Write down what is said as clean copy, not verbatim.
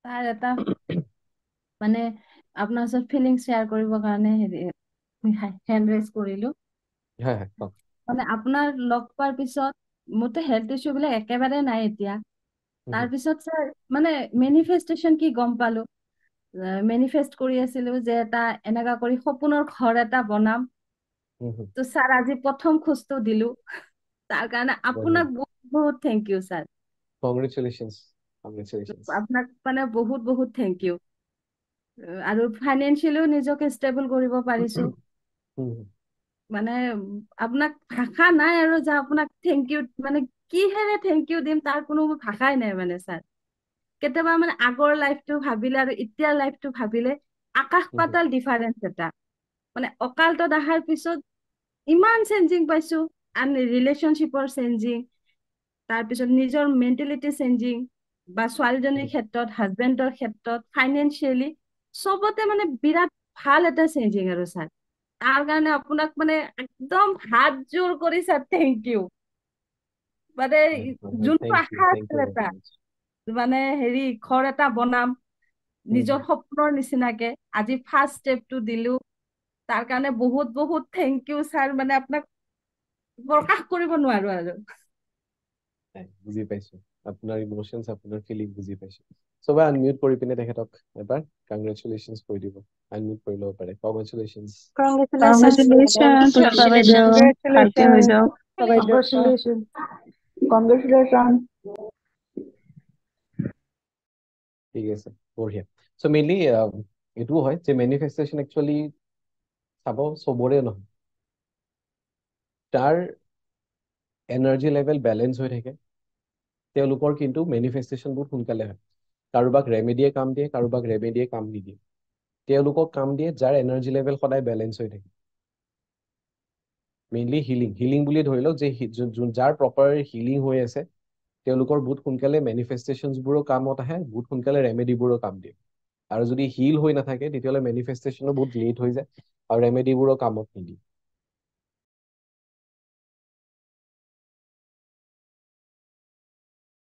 তাৰ এটা মানে আপোনাৰ ওচৰত ফিলিং শ্বেয়াৰ কৰিবৰ কাৰণে হেণ্ড ৰেজ কৰিলো। হয় হয় কওক। মানে আপোনাৰ লগ পোৱাৰ পিছত মোৰতো হেল্থ ইছ্যু বিলাক একেবাৰে নাই এতিয়া। হুম হুম তাৰপিছত ছাৰ মানে মেনিফেষ্টেশ্যন কি গম পালো। মেনিফেষ্ট কৰি আছিলো যে এটা এনেকা কৰি সপোনৰ ঘৰ এটা বনাম। হুম হুম। তো ছাৰ আজি প্ৰথম খোজটো দিলো। তাৰ কাৰণে বঢ়িয়া। আপোনাক বহুত বহুত thank you sir. Congratulations congratulations. আপোনাক মানে বহুত বহুত থেংক ইউ। আৰু ফাইনেন্সিয়েলিও নিজকে ষ্টেবল কৰিব পাৰিছো। হুম মানে আপোনাক ভাষা নাই আৰু যে আপোনাক থেংক ইউ মানে কিহেৰে থেংক ইউ দিম তাৰ কোনো ভাষাই নাই মানে ছাৰ। কেতিয়াবা মানে আগৰ লাইফটো ভাবিলে আৰু এতিয়াৰ লাইফটো ভাবিলে আকাশ হুম হুম পাতাল ডিফাৰেন্স এটা। মানে অকালটোত অহাৰ পিছত ইমান চেঞ্জিং পাইছো। আন ৰিলেশ্যনশ্বিপৰ চেঞ্জিং, তাৰপিছত নিজৰ মেণ্টেলিটি চেঞ্জিং, বা ছোৱালীজনীৰ হুম। ক্ষেত্ৰত, হাজবেণ্ডৰ ক্ষেত্ৰত, ফাইনেন্সিয়েলি চবতে মানে বিৰাট ভাল এটা চেঞ্জিং আৰু ছাৰ। তাৰ কাৰণে আপোনাক মানে একদম হাত জোৰ কৰি ছাৰ থেংক ইউ। মানে যোনটো থেংক ইউ আশা থেংক আছিল ইউ এটা ভেৰি মাছ। মানে হেৰি ঘৰ এটা বনাম হুম নিজৰ হুম। সপোনৰ নিচিনাকে, আজি ফাৰ্ষ্ট ষ্টেপটো দিলো। তাৰ কাৰণে বহুত বহুত থেংক ইউ ছাৰ। মানে আপোনাক প্ৰকাশ কৰিব নোৱাৰো আৰু। বুজি পাইছো আপোনাৰ ইমোচনছ, আপোনাৰ ফিলিং বুজি পাইছো। চবে আনমিউট কৰি পিনে তেখেতক এবাৰ কংগ্ৰেচুলেশ্যনছ কৈ দিব। আনমিউট কৰি ল'ব পাৰে। Congratulations. Congratulations, Congratulations, Pulaka Baidew. congratulations, ভালকে হৈ congratulations, যাওক। congratulations, congratulations. ঠিক আছে, বঢ়িয়া। চ' মেইনলি এইটোও হয় যে মেনিফেষ্টেশ্যন একচুৱেলি চাব চবৰে নহয়। তাৰ এনাৰ্জি লেভেল বেলেঞ্চ হৈ থাকে, তেওঁলোকৰ কিন্তু মেনিফেষ্টেশ্যন বহুত সোনকালে হয়। কাৰোবাক ৰেমেডিয়ে কাম দিয়ে, কাৰোবাক ৰেমেডিয়ে কাম নিদিয়ে। তেওঁলোকক কাম দিয়ে যাৰ এনাৰ্জি লেভেল সদায় বেলেঞ্চ হৈ থাকে। মেইনলি হিলিং বুলি ধৰি লওক যে যাৰ প্ৰপাৰ হিলিং হৈ আছে, তেওঁলোকৰ বহুত সোনকালে মেনিফেষ্টেশ্যনবোৰো কামত আহে, বহুত সোনকালে ৰেমেডিবোৰো কাম দিয়ে। আৰু যদি হিল হৈ নাথাকে তেতিয়াহ'লে মেনিফেষ্টেশ্যনো বহুত লেট হৈ যায় আৰু ৰেমেডিবোৰো কামত নিদিয়ে।